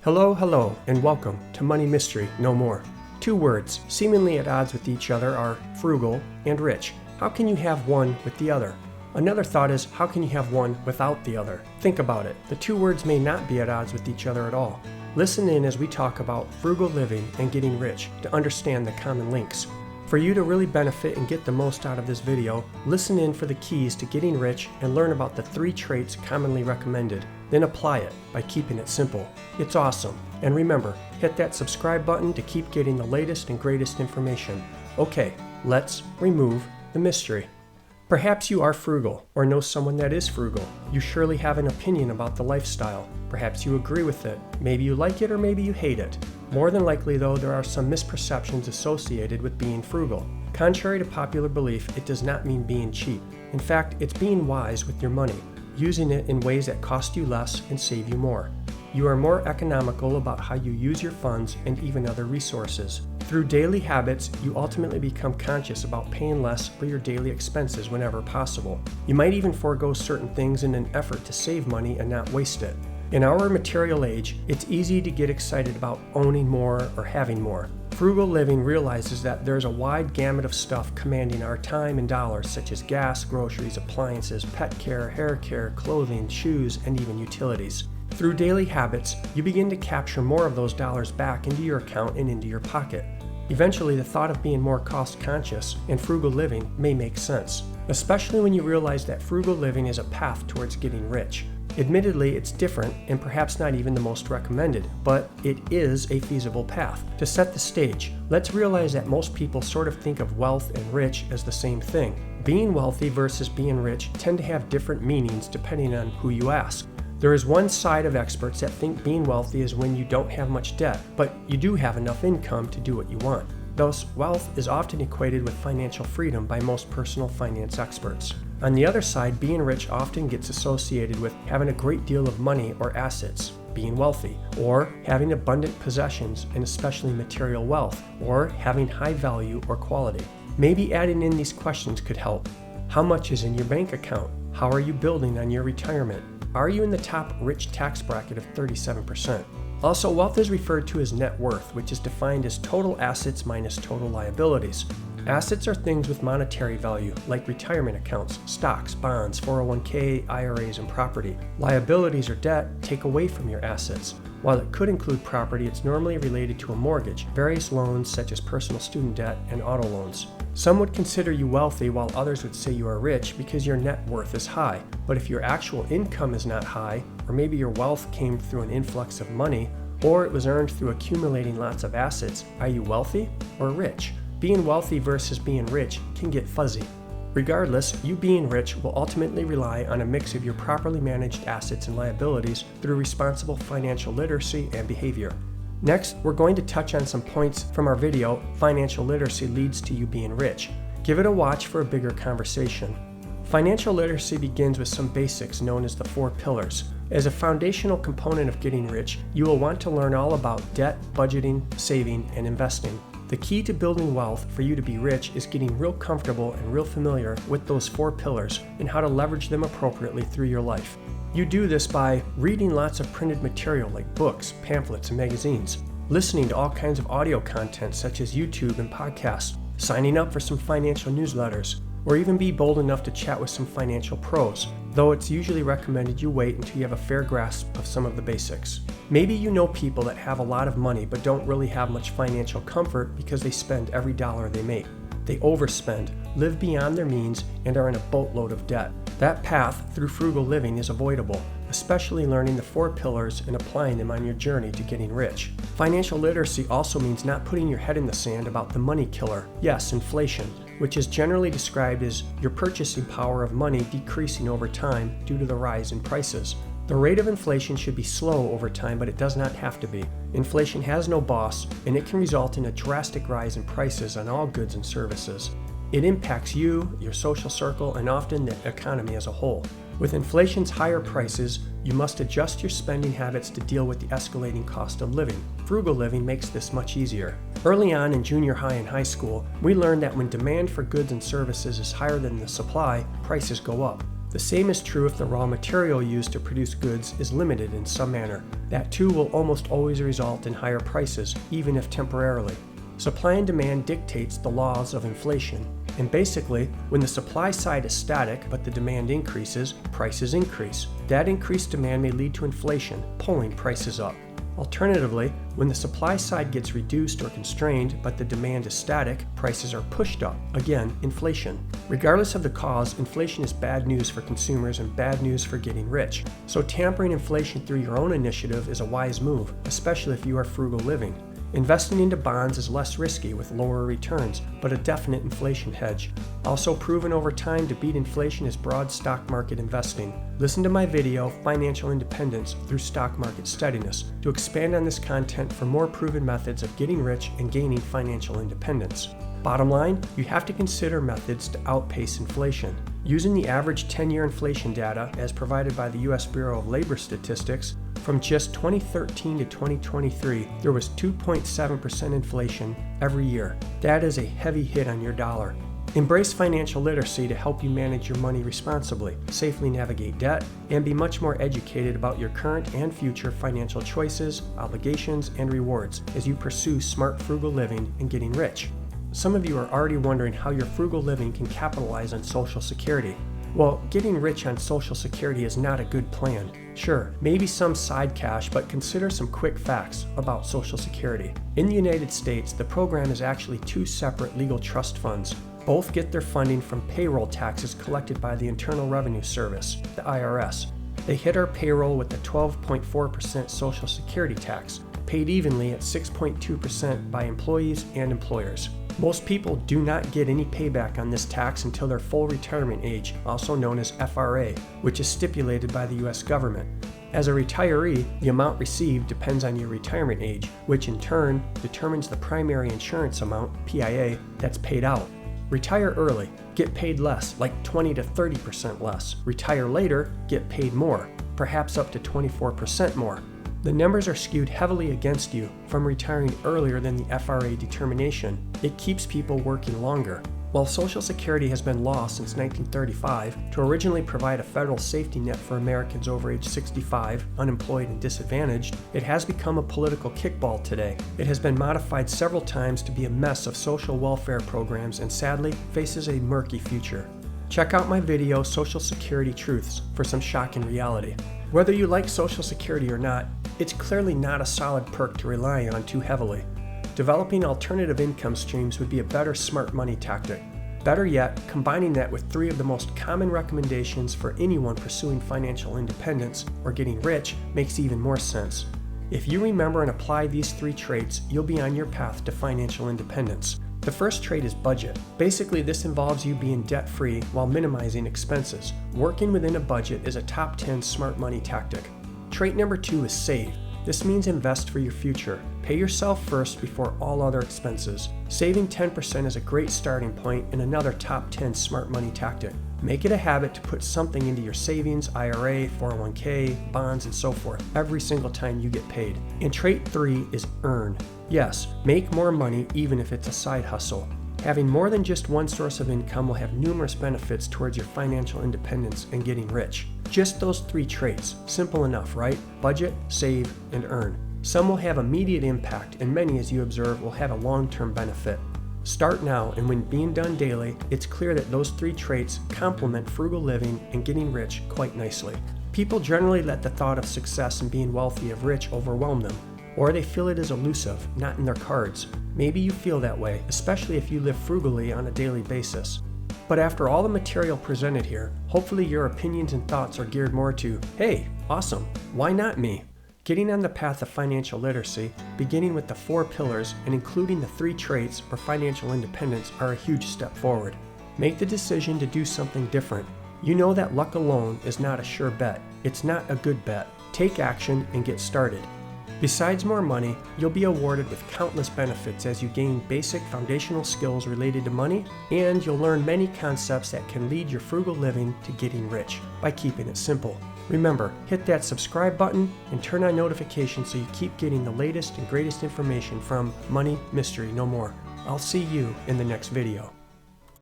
Hello, and welcome to Money Mystery No More. Two words, seemingly at odds with each other, are frugal and rich. How can you have one with the other? Another thought is, how can you have one without the other? Think about it. The two words may not be at odds with each other at all. Listen in as we talk about frugal living and getting rich to understand the common links. For you to really benefit and get the most out of this video, listen in for the keys to getting rich and learn about the 3 traits commonly recommended. Then apply it by keeping it simple. It's awesome. And remember, hit that subscribe button to keep getting the latest and greatest information. Okay, let's remove the mystery. Perhaps you are frugal or know someone that is frugal. You surely have an opinion about the lifestyle. Perhaps you agree with it. Maybe you like it or maybe you hate it. More than likely though, there are some misperceptions associated with being frugal. Contrary to popular belief, it does not mean being cheap. In fact, it's being wise with your money, using it in ways that cost you less and save you more. You are more economical about how you use your funds and even other resources. Through daily habits, you ultimately become conscious about paying less for your daily expenses whenever possible. You might even forego certain things in an effort to save money and not waste it. In our material age, it's easy to get excited about owning more or having more. Frugal living realizes that there's a wide gamut of stuff commanding our time and dollars, such as gas, groceries, appliances, pet care, hair care, clothing, shoes, and even utilities. Through daily habits, you begin to capture more of those dollars back into your account and into your pocket. Eventually, the thought of being more cost-conscious and frugal living may make sense, especially when you realize that frugal living is a path towards getting rich. Admittedly, it's different and perhaps not even the most recommended, but it is a feasible path. To set the stage, let's realize that most people sort of think of wealth and rich as the same thing. Being wealthy versus being rich tend to have different meanings depending on who you ask. There is one side of experts that think being wealthy is when you don't have much debt, but you do have enough income to do what you want. Thus, wealth is often equated with financial freedom by most personal finance experts. On the other side, being rich often gets associated with having a great deal of money or assets, being wealthy, or having abundant possessions and especially material wealth, or having high value or quality. Maybe adding in these questions could help. How much is in your bank account? How are you building on your retirement? Are you in the top rich tax bracket of 37%? Also, wealth is referred to as net worth, which is defined as total assets minus total liabilities. Assets are things with monetary value, like retirement accounts, stocks, bonds, 401k, IRAs, and property. Liabilities or debt take away from your assets. While it could include property, it's normally related to a mortgage, various loans such as personal student debt and auto loans. Some would consider you wealthy while others would say you are rich because your net worth is high. But if your actual income is not high, or maybe your wealth came through an influx of money, or it was earned through accumulating lots of assets, are you wealthy or rich? Being wealthy versus being rich can get fuzzy. Regardless, you being rich will ultimately rely on a mix of your properly managed assets and liabilities through responsible financial literacy and behavior. Next, we're going to touch on some points from our video, Financial Literacy Leads to You Being Rich. Give it a watch for a bigger conversation. Financial literacy begins with some basics known as the 4 pillars. As a foundational component of getting rich, you will want to learn all about debt, budgeting, saving, and investing. The key to building wealth for you to be rich is getting real comfortable and real familiar with those 4 pillars and how to leverage them appropriately through your life. You do this by reading lots of printed material like books, pamphlets, and magazines, listening to all kinds of audio content such as YouTube and podcasts, signing up for some financial newsletters, or even be bold enough to chat with some financial pros, though it's usually recommended you wait until you have a fair grasp of some of the basics. Maybe you know people that have a lot of money but don't really have much financial comfort because they spend every dollar they make. They overspend, live beyond their means, and are in a boatload of debt. That path through frugal living is avoidable, especially learning the 4 pillars and applying them on your journey to getting rich. Financial literacy also means not putting your head in the sand about the money killer, yes, inflation, which is generally described as your purchasing power of money decreasing over time due to the rise in prices. The rate of inflation should be slow over time, but it does not have to be. Inflation has no boss, and it can result in a drastic rise in prices on all goods and services. It impacts you, your social circle, and often the economy as a whole. With inflation's higher prices, you must adjust your spending habits to deal with the escalating cost of living. Frugal living makes this much easier. Early on in junior high and high school, we learned that when demand for goods and services is higher than the supply, prices go up. The same is true if the raw material used to produce goods is limited in some manner. That too will almost always result in higher prices, even if temporarily. Supply and demand dictates the laws of inflation. And basically, when the supply side is static but the demand increases, prices increase. That increased demand may lead to inflation, pulling prices up. Alternatively, when the supply side gets reduced or constrained but the demand is static, prices are pushed up. Again, inflation. Regardless of the cause, inflation is bad news for consumers and bad news for getting rich. So tampering inflation through your own initiative is a wise move, especially if you are frugal living. Investing into bonds is less risky with lower returns, but a definite inflation hedge. Also proven over time to beat inflation is broad stock market investing. Listen to my video, Financial Independence Through Stock Market Steadiness, to expand on this content for more proven methods of getting rich and gaining financial independence. Bottom line, you have to consider methods to outpace inflation. Using the average 10-year inflation data as provided by the U.S. Bureau of Labor Statistics, from just 2013 to 2023, there was 2.7% inflation every year. That is a heavy hit on your dollar. Embrace financial literacy to help you manage your money responsibly, safely navigate debt, and be much more educated about your current and future financial choices, obligations, and rewards as you pursue smart frugal living and getting rich. Some of you are already wondering how your frugal living can capitalize on Social Security. Well, getting rich on Social Security is not a good plan. Sure, maybe some side cash, but consider some quick facts about Social Security. In the United States, the program is actually two separate legal trust funds. Both get their funding from payroll taxes collected by the Internal Revenue Service, the IRS. They hit our payroll with the 12.4% Social Security tax, paid evenly at 6.2% by employees and employers. Most people do not get any payback on this tax until their full retirement age, also known as FRA, which is stipulated by the U.S. government. As a retiree, the amount received depends on your retirement age, which in turn determines the primary insurance amount, PIA, that's paid out. Retire early, get paid less, like 20 to 30% less. Retire later, get paid more, perhaps up to 24% more. The numbers are skewed heavily against you from retiring earlier than the FRA determination. It keeps people working longer. While Social Security has been law since 1935 to originally provide a federal safety net for Americans over age 65, unemployed and disadvantaged, it has become a political kickball today. It has been modified several times to be a mess of social welfare programs and sadly faces a murky future. Check out my video, Social Security Truths, for some shocking reality. Whether you like Social Security or not, it's clearly not a solid perk to rely on too heavily. Developing alternative income streams would be a better smart money tactic. Better yet, combining that with 3 of the most common recommendations for anyone pursuing financial independence or getting rich makes even more sense. If you remember and apply these 3 traits, you'll be on your path to financial independence. The first trait is budget. Basically, this involves you being debt-free while minimizing expenses. Working within a budget is a top 10 smart money tactic. Trait number 2 is save. This means invest for your future. Pay yourself first before all other expenses. Saving 10% is a great starting point and another top 10 smart money tactic. Make it a habit to put something into your savings, IRA, 401k, bonds, and so forth every single time you get paid. And trait 3 is earn. Yes, make more money even if it's a side hustle. Having more than just one source of income will have numerous benefits towards your financial independence and getting rich. Just those 3 traits. Simple enough, right? Budget, save, and earn. Some will have immediate impact, and many, as you observe, will have a long-term benefit. Start now, and when being done daily, it's clear that those 3 traits complement frugal living and getting rich quite nicely. People generally let the thought of success and being wealthy or rich overwhelm them, or they feel it is elusive, not in their cards. Maybe you feel that way, especially if you live frugally on a daily basis. But after all the material presented here, hopefully your opinions and thoughts are geared more to, hey, awesome, why not me? Getting on the path of financial literacy, beginning with the 4 pillars and including the 3 traits for financial independence are a huge step forward. Make the decision to do something different. You know that luck alone is not a sure bet. It's not a good bet. Take action and get started. Besides more money, you'll be awarded with countless benefits as you gain basic foundational skills related to money, and you'll learn many concepts that can lead your frugal living to getting rich by keeping it simple. Remember, hit that subscribe button and turn on notifications so you keep getting the latest and greatest information from Money Mystery No More. I'll see you in the next video.